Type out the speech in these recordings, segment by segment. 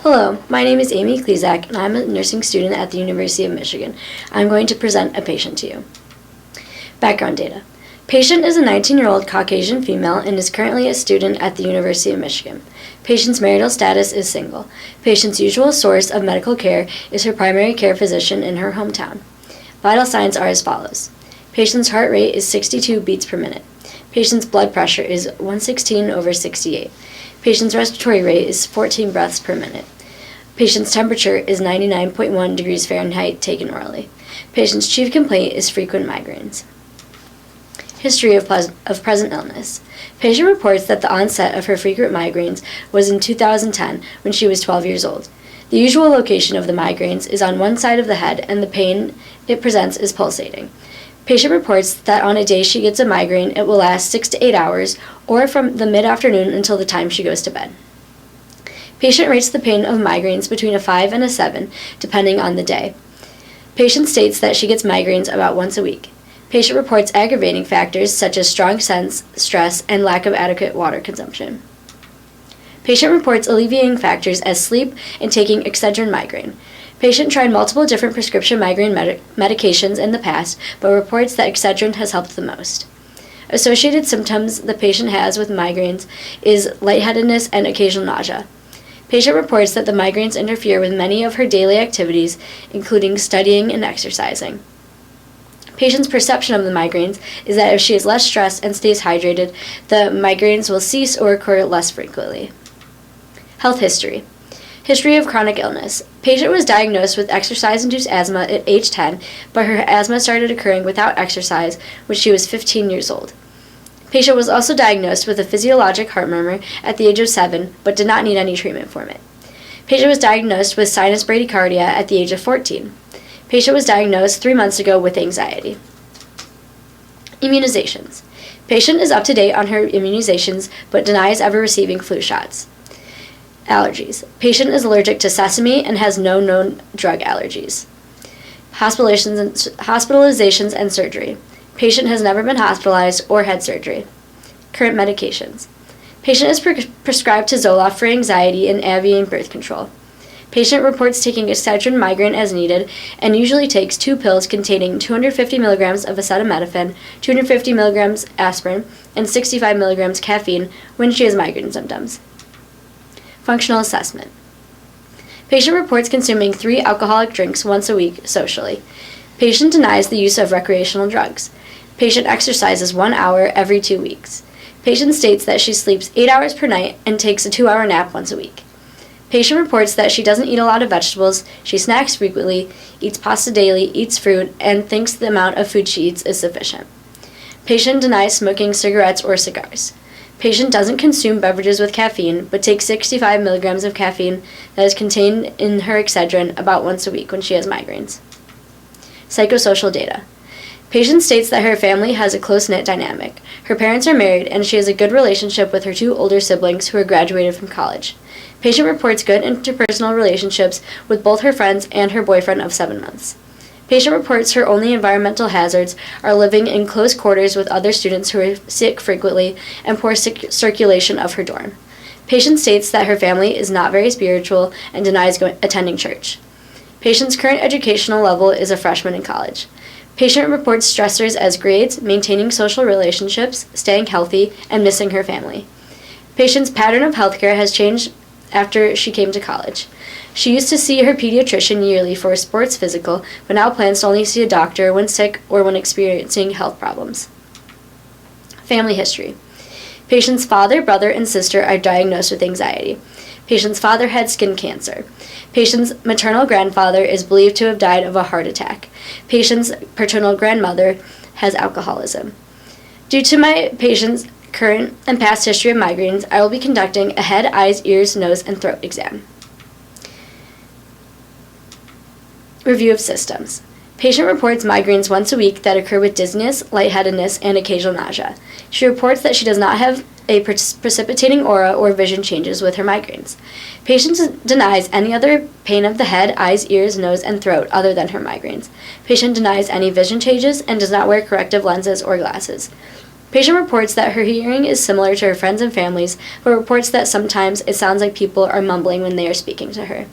Hello, my name is Amy Klezak, and I'm a nursing student at the University of Michigan. I'm going to present a patient to you. Background data. Patient is a 19-year-old Caucasian female and is currently a student at the University of Michigan. Patient's marital status is single. Patient's usual source of medical care is her primary care physician in her hometown. Vital signs are as follows. Patient's heart rate is 62 beats per minute. Patient's blood pressure is 116/68. Patient's respiratory rate is 14 breaths per minute. Patient's temperature is 99.1 degrees Fahrenheit taken orally. Patient's chief complaint is frequent migraines. History of present illness. Patient reports that the onset of her frequent migraines was in 2010 when she was 12 years old. The usual location of the migraines is on one side of the head, and the pain it presents is pulsating. Patient reports that on a day she gets a migraine, it will last 6 to 8 hours, or from the mid-afternoon until the time she goes to bed. Patient rates the pain of migraines between a 5 and a 7, depending on the day. Patient states that she gets migraines about once a week. Patient reports aggravating factors such as strong sense, stress, and lack of adequate water consumption. Patient reports alleviating factors as sleep and taking Excedrin migraine. Patient tried multiple different prescription migraine medications in the past, but reports that Excedrin has helped the most. Associated symptoms the patient has with migraines is lightheadedness and occasional nausea. Patient reports that the migraines interfere with many of her daily activities, including studying and exercising. Patient's perception of the migraines is that if she is less stressed and stays hydrated, the migraines will cease or occur less frequently. Health history. History of chronic illness. Patient was diagnosed with exercise-induced asthma at age 10, but her asthma started occurring without exercise when she was 15 years old. Patient was also diagnosed with a physiologic heart murmur at the age of 7, but did not need any treatment for it. Patient was diagnosed with sinus bradycardia at the age of 14. Patient was diagnosed 3 months ago with anxiety. Immunizations. Patient is up to date on her immunizations, but denies ever receiving flu shots. Allergies. Patient is allergic to sesame and has no known drug allergies. Hospitalizations and surgery. Patient has never been hospitalized or had surgery. Current medications. Patient is prescribed to Zoloft for anxiety and Aviane birth control. Patient reports taking Excedrin migraine as needed and usually takes 2 pills containing 250 milligrams of acetaminophen, 250 milligrams aspirin, and 65 milligrams caffeine when she has migraine symptoms. Functional assessment. Patient reports consuming 3 alcoholic drinks once a week socially. Patient denies the use of recreational drugs. Patient exercises 1 hour every 2 weeks. Patient states that she sleeps 8 hours per night and takes a 2-hour nap once a week. Patient reports that she doesn't eat a lot of vegetables, she snacks frequently, eats pasta daily, eats fruit, and thinks the amount of food she eats is sufficient. Patient denies smoking cigarettes or cigars. Patient doesn't consume beverages with caffeine, but takes 65 milligrams of caffeine that is contained in her Excedrin about once a week when she has migraines. Psychosocial data. Patient states that her family has a close-knit dynamic. Her parents are married, and she has a good relationship with her 2 older siblings who are graduated from college. Patient reports good interpersonal relationships with both her friends and her boyfriend of 7 months. Patient reports her only environmental hazards are living in close quarters with other students who are sick frequently and poor circulation of her dorm. Patient states that her family is not very spiritual and denies attending church. Patient's current educational level is a freshman in college. Patient reports stressors as grades, maintaining social relationships, staying healthy, and missing her family. Patient's pattern of healthcare has changed after she came to college. She used to see her pediatrician yearly for a sports physical, but now plans to only see a doctor when sick or when experiencing health problems. Family history. Patient's father, brother, and sister are diagnosed with anxiety. Patient's father had skin cancer. Patient's maternal grandfather is believed to have died of a heart attack. Patient's paternal grandmother has alcoholism. Due to my patient's current and past history of migraines, I will be conducting a head, eyes, ears, nose, and throat exam. Review of systems. Patient reports migraines once a week that occur with dizziness, lightheadedness, and occasional nausea. She reports that she does not have a precipitating aura or vision changes with her migraines. Patient denies any other pain of the head, eyes, ears, nose, and throat other than her migraines. Patient denies any vision changes and does not wear corrective lenses or glasses. Patient reports that her hearing is similar to her friends and families, but reports that sometimes it sounds like people are mumbling when they are speaking to her.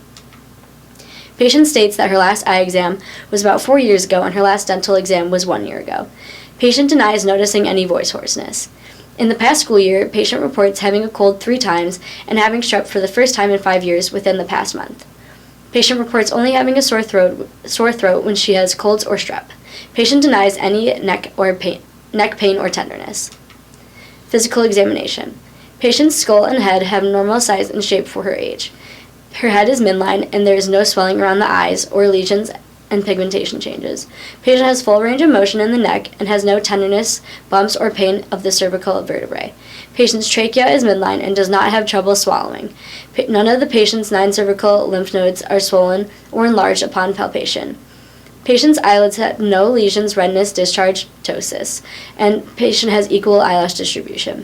Patient states that her last eye exam was about 4 years ago and her last dental exam was 1 year ago. Patient denies noticing any voice hoarseness. In the past school year, patient reports having a cold 3 times and having strep for the first time in 5 years within the past month. Patient reports only having a sore throat when she has colds or strep. Patient denies any neck pain or tenderness. Physical examination. Patient's skull and head have normal size and shape for her age. Her head is midline and there is no swelling around the eyes or lesions and pigmentation changes. Patient has full range of motion in the neck and has no tenderness, bumps, or pain of the cervical vertebrae. Patient's trachea is midline and does not have trouble swallowing. None of the patient's 9 cervical lymph nodes are swollen or enlarged upon palpation. Patient's eyelids have no lesions, redness, discharge, ptosis, and patient has equal eyelash distribution.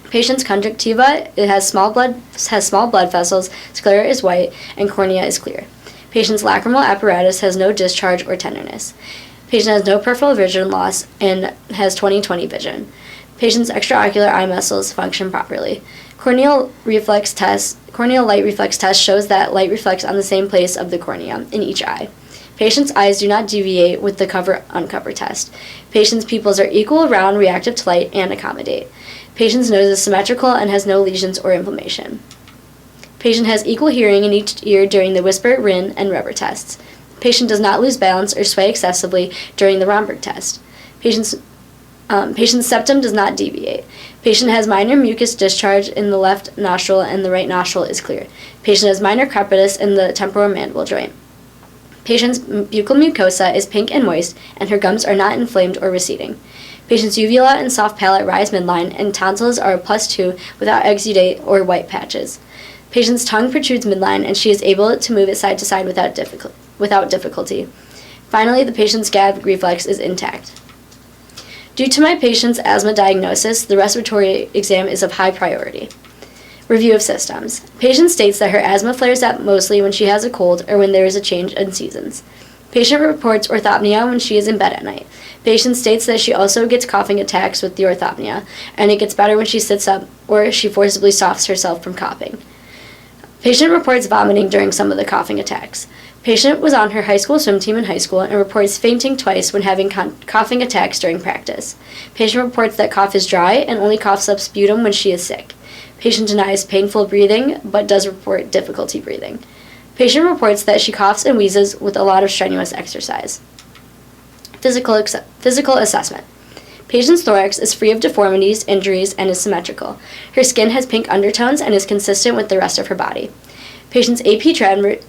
Patient's conjunctiva has small blood vessels, sclera is white, and cornea is clear. Patient's lacrimal apparatus has no discharge or tenderness. Patient has no peripheral vision loss and has 20/20 vision. Patient's extraocular eye muscles function properly. Corneal light reflex test shows that light reflects on the same place of the cornea in each eye. Patient's eyes do not deviate with the cover-uncover test. Patient's pupils are equal, round, reactive to light, and accommodate. Patient's nose is symmetrical and has no lesions or inflammation. Patient has equal hearing in each ear during the whisper, rin, and rubber tests. Patient does not lose balance or sway excessively during the Romberg test. Patient's septum does not deviate. Patient has minor mucus discharge in the left nostril and the right nostril is clear. Patient has minor crepitus in the temporomandible joint. Patient's buccal mucosa is pink and moist, and her gums are not inflamed or receding. Patient's uvula and soft palate rise midline, and tonsils are a +2 without exudate or white patches. Patient's tongue protrudes midline, and she is able to move it side to side without difficulty. Finally, the patient's gag reflex is intact. Due to my patient's asthma diagnosis, the respiratory exam is of high priority. Review of systems. Patient states that her asthma flares up mostly when she has a cold or when there is a change in seasons. Patient reports orthopnea when she is in bed at night. Patient states that she also gets coughing attacks with the orthopnea, and it gets better when she sits up or she forcibly stops herself from coughing. Patient reports vomiting during some of the coughing attacks. Patient was on her high school swim team in high school and reports fainting twice when having coughing attacks during practice. Patient reports that cough is dry and only coughs up sputum when she is sick. Patient denies painful breathing, but does report difficulty breathing. Patient reports that she coughs and wheezes with a lot of strenuous exercise. Physical assessment. Patient's thorax is free of deformities, injuries, and is symmetrical. Her skin has pink undertones and is consistent with the rest of her body. Patient's AP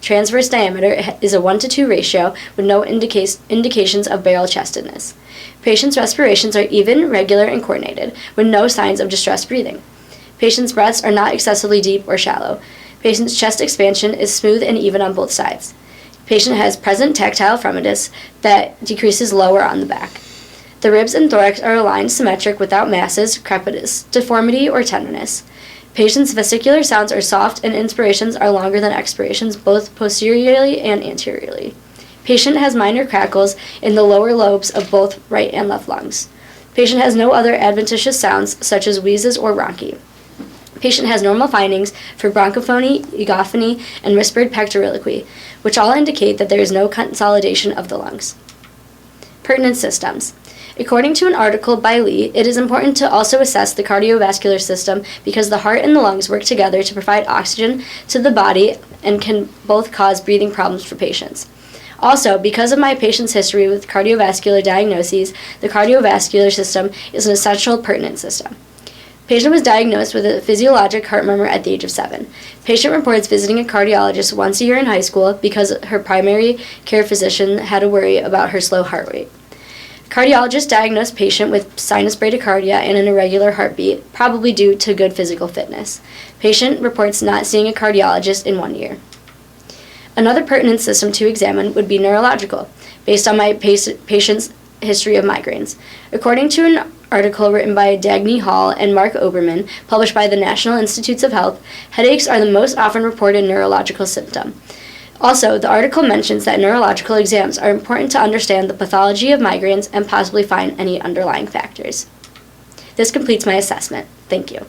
transverse diameter is a 1:2 ratio with no indications of barrel-chestedness. Patient's respirations are even, regular, and coordinated, with no signs of distressed breathing. Patient's breaths are not excessively deep or shallow. Patient's chest expansion is smooth and even on both sides. Patient has present tactile fremitus that decreases lower on the back. The ribs and thorax are aligned symmetric without masses, crepitus, deformity, or tenderness. Patient's vesicular sounds are soft and inspirations are longer than expirations both posteriorly and anteriorly. Patient has minor crackles in the lower lobes of both right and left lungs. Patient has no other adventitious sounds such as wheezes or rhonchi. Patient has normal findings for bronchophony, egophony, and whispered pectoriloquy, which all indicate that there is no consolidation of the lungs. Pertinent systems. According to an article by Lee, it is important to also assess the cardiovascular system because the heart and the lungs work together to provide oxygen to the body and can both cause breathing problems for patients. Also, because of my patient's history with cardiovascular diagnoses, the cardiovascular system is an essential pertinent system. Patient was diagnosed with a physiologic heart murmur at the age of 7. Patient reports visiting a cardiologist once a year in high school because her primary care physician had a worry about her slow heart rate. Cardiologist diagnosed patient with sinus bradycardia and an irregular heartbeat, probably due to good physical fitness. Patient reports not seeing a cardiologist in 1 year. Another pertinent system to examine would be neurological, based on my patient's history of migraines. According to an article written by Dagny Hall and Mark Oberman, published by the National Institutes of Health, headaches are the most often reported neurological symptom. Also, the article mentions that neurological exams are important to understand the pathology of migraines and possibly find any underlying factors. This completes my assessment. Thank you.